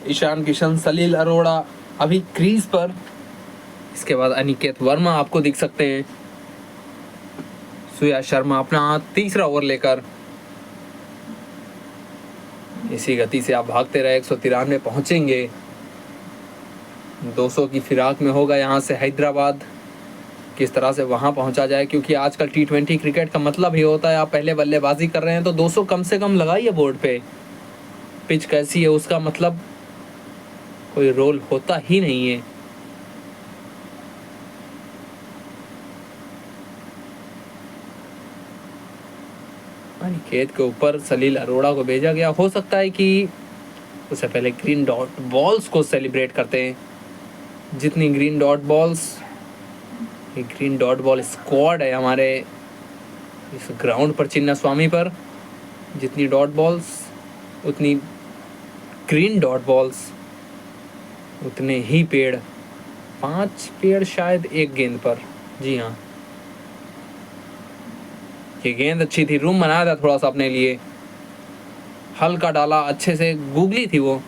ईशान किशन, सलील अरोड़ा अभी क्रीज पर। इसके बाद अनिकेत वर्मा आपको दिख सकते हैं। सूर्या शर्मा अपना तीसरा ओवर लेकर इसी गति से आप भागते रहे 193 पहुंचेंगे। 200 की फिराक में होगा यहाँ से हैदराबाद, किस तरह से वहां पहुंचा जाए, क्योंकि आजकल T20 क्रिकेट का मतलब ही होता है आप पहले बल्लेबाजी कर रहे हैं तो 200 कम से कम लगाइए बोर्ड पे। पिच कैसी है उसका मतलब कोई रोल होता ही नहीं है। अनिकेत के ऊपर सलील अरोड़ा को भेजा गया। हो सकता है कि उससे पहले ग्रीन डॉट बॉल्स को सेलिब्रेट करते हैं। जितनी ग्रीन डॉट बॉल्स, ये ग्रीन डॉट बॉल स्क्वाड है हमारे इस ग्राउंड पर चिन्ना स्वामी पर, जितनी डॉट बॉल्स उतनी ग्रीन डॉट बॉल्स, उतने ही पेड़, 5 पेड़ शायद एक गेंद पर। जी हाँ, ये गेंद अच्छी थी, रूम बनाया था थोड़ा सा अपने लिए, हल्का डाला, अच्छे से गूगली थी वो।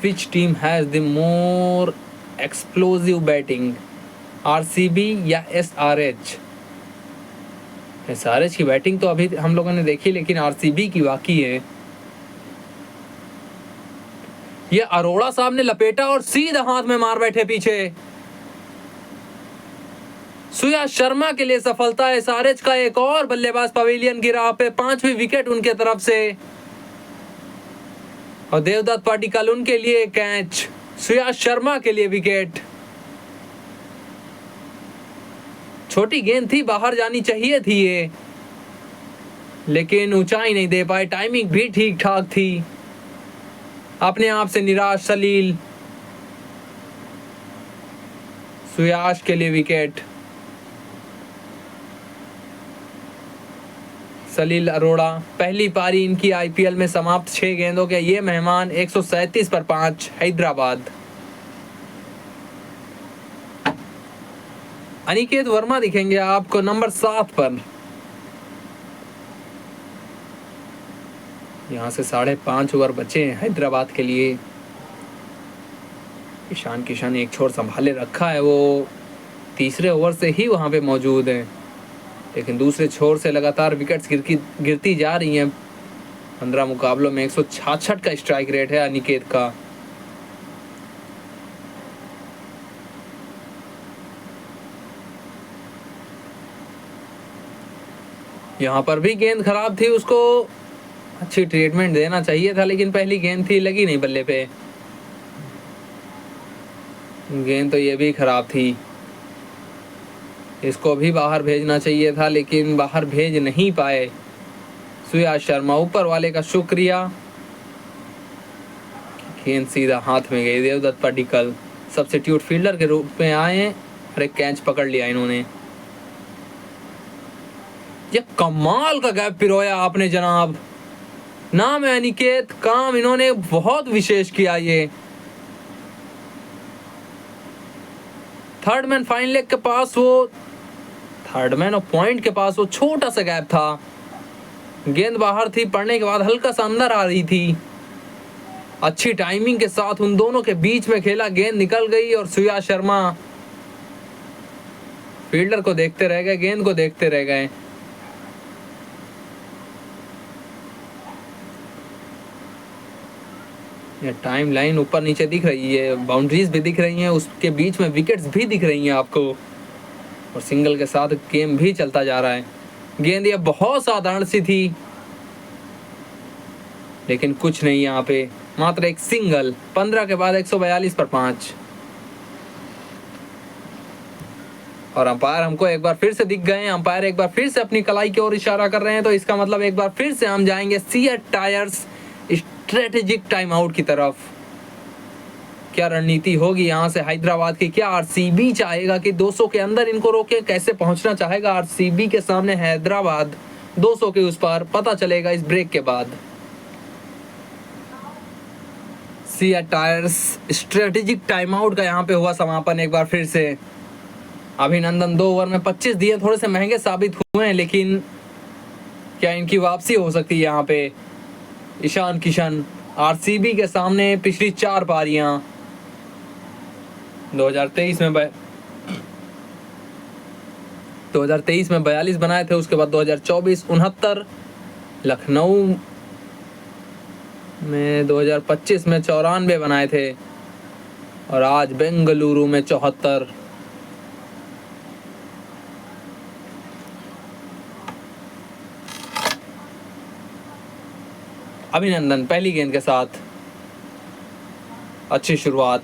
Which team has the more explosive batting? RCB या SRH? SRH की बैटिंग तो अभी हम लोगों ने देखी, लेकिन RCB की बाकी है। ये अरोड़ा साहब ने लपेटा और सीधा हाथ में मार बैठे पीछे। सूर्या शर्मा के लिए सफलता है। SRH का एक और बल्लेबाज पवेलियन की राह पे, 5वीं विकेट उनके तरफ से, और देवदत्त पाटिकल उनके लिए कैच, सूर्या शर्मा के लिए विकेट। छोटी गेंद थी, बाहर जानी चाहिए थी ये, लेकिन ऊंचाई नहीं दे पाए। टाइमिंग भी ठीक ठाक थी। अपने आप से निराश सलील, सुयाश के लिए विकेट। सलील अरोड़ा, पहली पारी इनकी IPL में समाप्त 6 गेंदों के ये मेहमान 137 पर 5 हैदराबाद। अनिकेत वर्मा दिखेंगे आपको नंबर 7 पर। यहां से 5.5 ओवर बचे हैं हैदराबाद के लिए। ईशान किशन एक छोर संभाले रखा है, वो तीसरे ओवर से ही वहां पे मौजूद है, लेकिन दूसरे छोर से लगातार विकेट्स गिरती जा रही हैं। 15 मुकाबलों में 166 का स्ट्राइक रेट है अनिकेत का। यहाँ पर भी गेंद खराब थी, उसको अच्छी ट्रीटमेंट देना चाहिए था, लेकिन पहली गेंद थी, लगी नहीं बल्ले पे। गेंद तो ये भी खराब थी, इसको भी बाहर भेजना चाहिए था, लेकिन बाहर भेज नहीं पाए। सूर्या शर्मा, ऊपर वाले का शुक्रिया। गेंद सीधा हाथ में गई। देवदत्त पाटिकल सब्स्टिट्यूट फील्डर के रूप में आए और एक कैच पकड़ लिया इन्होंने। ये कमाल का गैप पिरोया आपने जनाब। नाम है अनिकेत, काम इन्होंने बहुत विशेष किया। ये थर्ड मैन फाइन लेग के पास, वो थर्ड मैन और पॉइंट के पास वो छोटा सा गैप था। गेंद बाहर थी, पड़ने के बाद हल्का सा अंदर आ रही थी। अच्छी टाइमिंग के साथ उन दोनों के बीच में खेला, गेंद निकल गई और सूर्या शर्मा फील्डर को देखते रह गए, गेंद को देखते रह गए। ये टाइम लाइन ऊपर नीचे दिख रही है, बाउंड्रीज भी दिख रही हैं, उसके बीच में विकेट्स भी दिख रही हैं आपको, और सिंगल के साथ गेम भी चलता जा रहा है। गेंद ये बहुत साधारण सी थी, लेकिन कुछ नहीं यहाँ पे, मात्र एक सिंगल। 15 के बाद 142 पर 5। और अंपायर हमको एक बार फिर से दिख गए हैं। अंपायर एक बार फिर से अपनी कलाई की ओर इशारा कर रहे हैं, तो इसका मतलब एक बार फिर से हम जाएंगे CEAT tyres strategic time out की तरफ। क्या रणनीति होगी यहाँ से हैदराबाद की? क्या आरसीबी चाहेगा कि 200 के अंदर इनको रोके? कैसे पहुंचना चाहेगा आरसीबी के सामने हैदराबाद 200 के उस पार? पता चलेगा इस ब्रेक के बाद। CEAT tyres strategic time out का यहाँ पे हुआ समापन एक बार फिर से। अभिनंदन 2 ओवर में 25 दिए, थोड़े से महंगे साबित हुए हैं, लेकिन क्या इनकी वापसी हो सकती है यहाँ पे? ईशान किशन, आरसीबी के सामने पिछली 4 पारियां 2023 में 42 बनाए थे, उसके बाद 2024 69, लखनऊ में 2025 में 94 बनाए थे, और आज बेंगलुरु में 74। अभिनंदन पहली गेंद के साथ अच्छी शुरुआत।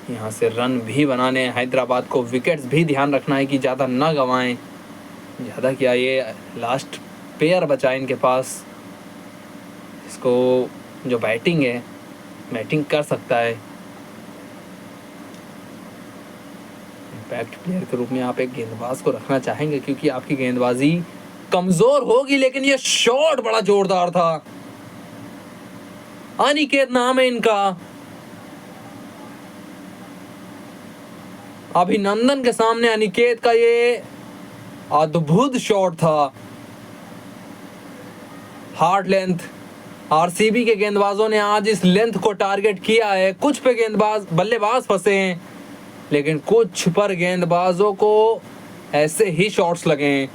यहाँ से रन भी बनाने हैं हैदराबाद को, विकेट्स भी ध्यान रखना है कि ज़्यादा ना गंवाएं। ज़्यादा क्या, ये लास्ट पेयर बचा है इनके पास, इसको जो बैटिंग है, बैटिंग कर सकता है। इम्पैक्ट प्लेयर के रूप में आप एक गेंदबाज को रखना चाहेंगे क्योंकि आपकी गेंदबाजी कमजोर होगी, लेकिन ये शॉट बड़ा जोरदार था। अनिकेत नाम है इनका। अभिनंदन के सामने अनिकेत का ये अद्भुत शॉट था, हार्ड लेंथ। आरसीबी के गेंदबाजों ने आज इस लेंथ को टारगेट किया है। कुछ पे गेंदबाज बल्लेबाज फंसे हैं, लेकिन कुछ पर गेंदबाजों को ऐसे ही शॉट्स लगे हैं।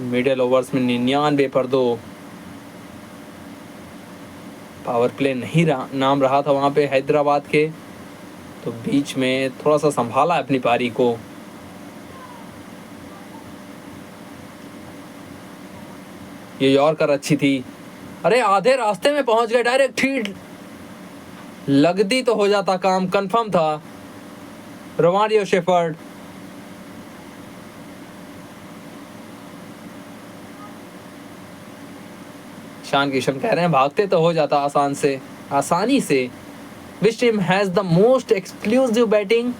मिडिल ओवर्स में 99 पर 2। पावर प्ले नहीं नाम रहा था वहां पे हैदराबाद के, तो बीच में थोड़ा सा संभाला अपनी पारी को। ये यॉर्कर अच्छी थी। अरे आधे रास्ते में पहुंच गए, डायरेक्ट हिट लगती तो हो जाता काम, कंफर्म था। रोमारियो शेफर्ड, ईशान किशन कह रहे हैं भागते तो हो जाता आसानी से। Which team has the most exclusive batting?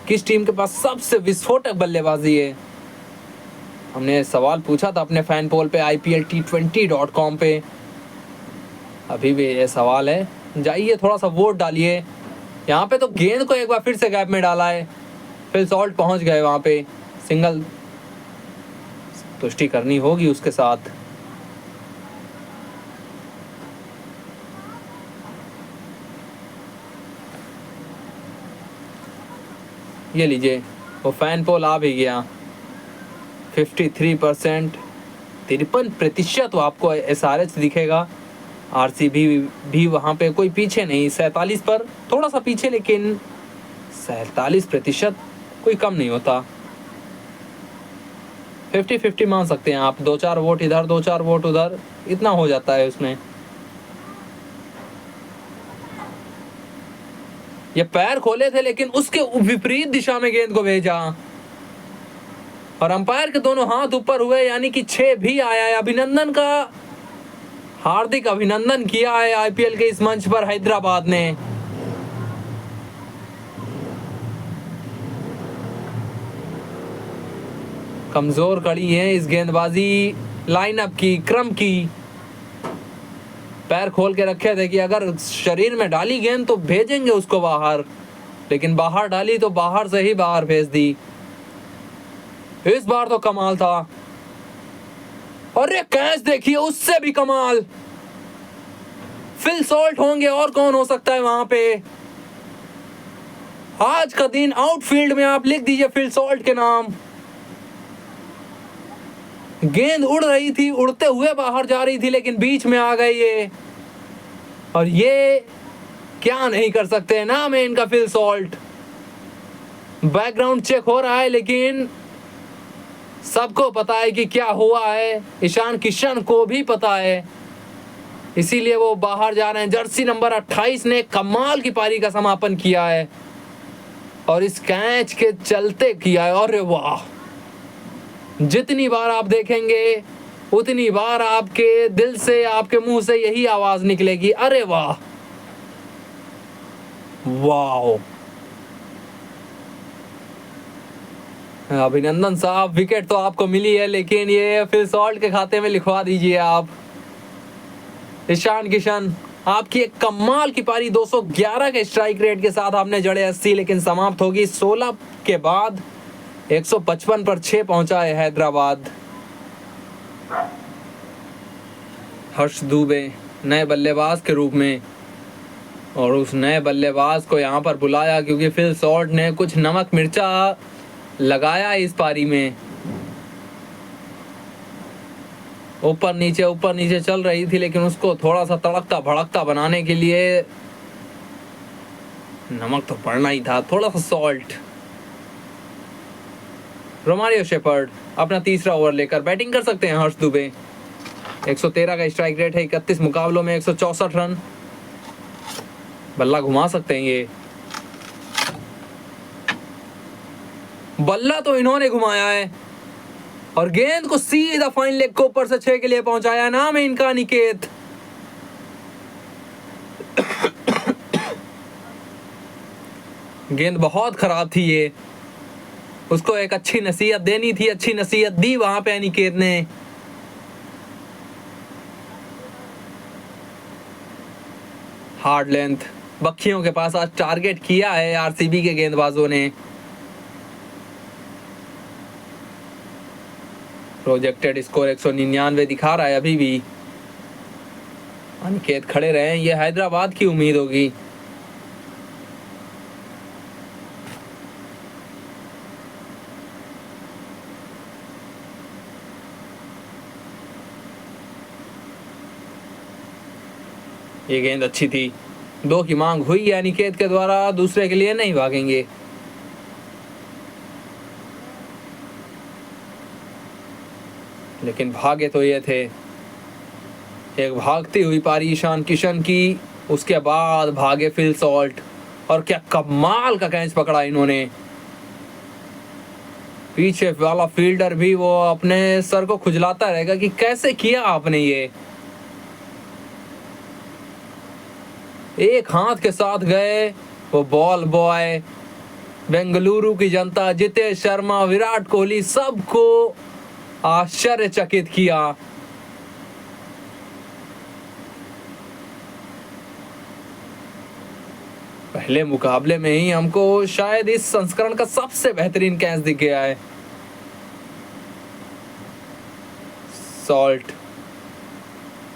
किस टीम के पास सबसे विस्फोटक बल्लेबाजी है? हमने सवाल पूछा था अपने फैन पोल पे IPLT20.com पे। अभी भी ये सवाल है, जाइए थोड़ा सा वोट डालिए। यहाँ पे तो गेंद को एक बार फिर से गैप में डाला है। फिल सॉल्ट पहुंच गए वहाँ पे, सिंगल पुष्टि करनी होगी उसके साथ। ये लीजिए, वो फैन पोल आ भी गया। 53%, 53% तो आपको SRH दिखेगा। आरसीबी भी वहाँ पे कोई पीछे नहीं, 47 पर थोड़ा सा पीछे, लेकिन 47% कोई कम नहीं होता। 50-50 मान सकते हैं आप, 2-4 वोट इधर 2-4 वोट उधर, इतना हो जाता है उसमें। ये पैर खोले थे, लेकिन उसके विपरीत दिशा में गेंद को भेजा, और अंपायर के दोनों हाथ ऊपर हुए, यानी कि 6 भी आया है। अभिनंदन का हार्दिक अभिनंदन किया है IPL के इस मंच पर हैदराबाद ने। कमजोर कड़ी है इस गेंदबाजी लाइनअप की, क्रम की। पैर खोल के रखे थे कि अगर शरीर में डाली गेंद तो भेजेंगे उसको बाहर, लेकिन बाहर डाली तो बाहर से ही बाहर भेज दी। इस बार तो कमाल था। और ये कैच देखिए, उससे भी कमाल। फिल सॉल्ट होंगे और कौन हो सकता है वहां पे? आज का दिन आउटफील्ड में आप लिख दीजिए फिल सॉल्ट के नाम। गेंद उड़ रही थी, उड़ते हुए बाहर जा रही थी, लेकिन बीच में आ गई ये। और ये क्या नहीं कर सकते, नाम है इनका फिल सॉल्ट। बैकग्राउंड चेक हो रहा है, लेकिन सबको पता है कि क्या हुआ है। ईशान किशन को भी पता है, इसीलिए वो बाहर जा रहे हैं। जर्सी नंबर 28 ने कमाल की पारी का समापन किया है, और इस कैच के चलते किया है। अरे वाह, जितनी बार आप देखेंगे उतनी बार आपके दिल से, आपके मुंह से यही आवाज निकलेगी, अरे वाह वाह। अभिनंदन साहब, विकेट तो आपको मिली है, लेकिन ये फिल सॉल्ट के खाते में लिखवा दीजिए आप। ईशान किशन, आपकी एक कमाल की पारी, 211 के स्ट्राइक रेट के साथ आपने जड़े 80, लेकिन समाप्त होगी 16 के बाद 155 पर 6 पहुंचा है हैदराबाद। हर्ष दुबे नए बल्लेबाज के रूप में, और उस नए बल्लेबाज को यहां पर बुलाया क्योंकि फिल सॉल्ट ने कुछ नमक मिर्चा लगाया इस पारी में। ऊपर नीचे चल रही थी, लेकिन उसको थोड़ा सा तड़कता भड़कता बनाने के लिए नमक तो पड़ना ही था, थोड़ा सा सॉल्ट। रोमारियो शेपर्ड अपना तीसरा ओवर लेकर बैटिंग कर सकते हैं हर्ष दुबे। 113 का स्ट्राइक रेट है, 31 मुकाबलों में 164 रन। बल्ला घुमा सकते हैं ये। बल्ला तो इन्होंने घुमाया है और गेंद को सीधा फाइन लेग को ऊपर से 6 के लिए पहुंचाया। नाम है इनका अनिकेत। गेंद बहुत खराब थी ये, उसको एक अच्छी नसीहत देनी थी, अच्छी नसीहत दी वहां पे अनिकेत ने। हार्ड लेंथ बखियों के पास आज टारगेट किया है आरसीबी के गेंदबाजों ने। प्रोजेक्टेड स्कोर 199 दिखा रहा है अभी भी। अनिकेत खड़े रहे, ये हैदराबाद की उम्मीद होगी। ये गेंद अच्छी थी, 2 की मांग हुई है अनिकेत के द्वारा, दूसरे के लिए नहीं भागेंगे। लेकिन भागे तो ये थे। एक भागती हुई पारी ईशान किशन की, उसके बाद भागे फिल सॉल्ट, और क्या कमाल का कैच पकड़ा इन्होंने। पीछे वाला फील्डर भी वो अपने सर को खुजलाता रहेगा कि कैसे किया आपने ये। एक हाथ के साथ गए वो बॉल बॉय, बेंगलुरु की जनता, जितेश शर्मा, विराट कोहली, सबको आश्चर्यचकित किया। पहले मुकाबले में ही हमको शायद इस संस्करण का सबसे बेहतरीन कैच दिख गया है। सॉल्ट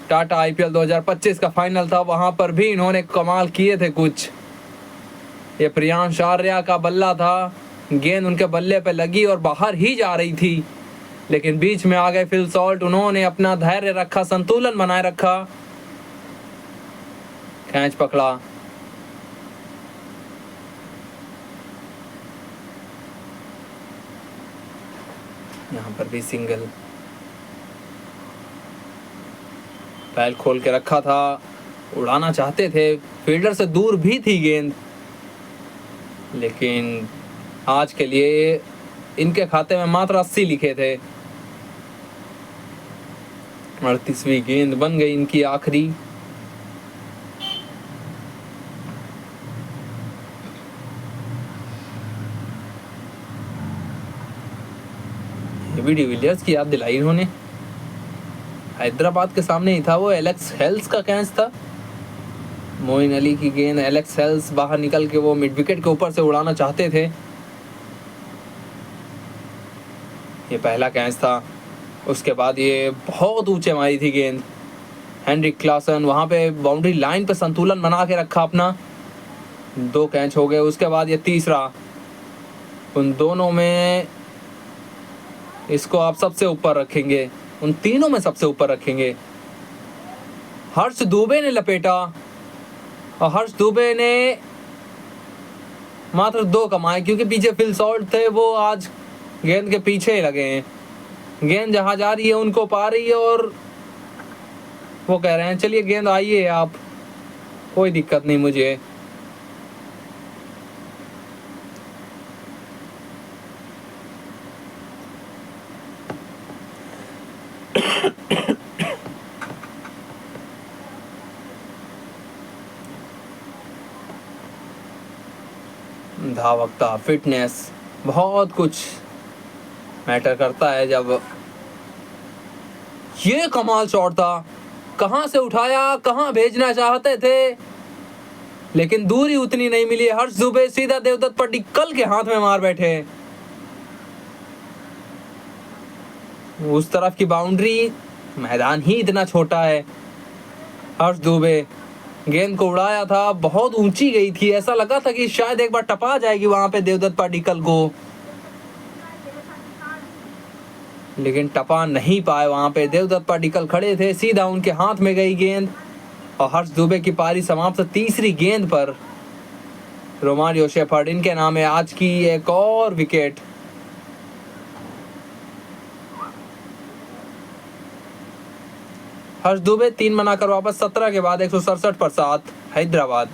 टाटा आईपीएल 2025 का फाइनल था, वहां पर भी इन्होंने कमाल किए थे कुछ। ये प्रियांश आर्या का बल्ला था, गेंद उनके बल्ले पे लगी और बाहर ही जा रही थी, लेकिन बीच में आ गए फिल सॉल्ट। उन्होंने अपना धैर्य रखा, संतुलन बनाए रखा, कैच पकड़ा। यहां पर भी सिंगल, पैल खोल के रखा था, उड़ाना चाहते थे, फील्डर से दूर भी थी गेंद, लेकिन आज के लिए इनके खाते में मात्र 80 लिखे थे। 38वीं गेंद बन गई इनकी आखिरी। एबी डिविलियर्स की याद दिलाई इन्होंने। हैदराबाद के सामने ही था वो, एलेक्स हेल्स का कैच था। मोइन अली की गेंद, एलेक्स हेल्स बाहर निकल के वो मिड विकेट के ऊपर से उड़ाना चाहते थे। ये पहला कैच था। उसके बाद ये बहुत ऊंचे मारी थी गेंद। हेनरिक क्लासन वहां पे बाउंड्री लाइन पे संतुलन बना के रखा अपना। 2 कैच हो गए। उसके बाद ये तीसरा, उन दोनों में इसको आप सबसे ऊपर रखेंगे, उन तीनों में सबसे ऊपर रखेंगे। हर्ष दुबे ने लपेटा और हर्ष दुबे ने मात्र 2 कमाए, क्योंकि पीछे फिल सॉल्ट थे, वो आज गेंद के पीछे ही लगे हैं। गेंद जहां जा रही है उनको पा रही है और वो कह रहे हैं चलिए गेंद आइए आप, कोई दिक्कत नहीं मुझे। धावकता, फिटनेस, बहुत कुछ मैटर करता है जब ये कमाल शॉट था, कहां से उठाया, कहां भेजना चाहते थे, लेकिन दूरी उतनी नहीं मिली। हर्ष दुबे सीधा देवदत्त पड्डीकल के हाथ में मार बैठे। उस तरफ की बाउंड्री, मैदान ही इतना छोटा है। हर्ष दुबे गेंद को उड़ाया था, बहुत ऊंची गई थी, ऐसा लगा था कि शायद एक बार टपा जाएगी वहां पे देवदत्त पड्डीकल को, लेकिन टपा नहीं पाए। वहां पे देवदत्त पड्डीकल खड़े थे, सीधा उनके हाथ में गई गेंद और हर्ष दुबे की पारी समाप्त। तीसरी गेंद पर रोमारियो शेफर्ड, इनके नाम है आज की एक और विकेट। हर्ष दुबे 3 बनाकर वापस 17 के बाद 167 पर 7 हैदराबाद।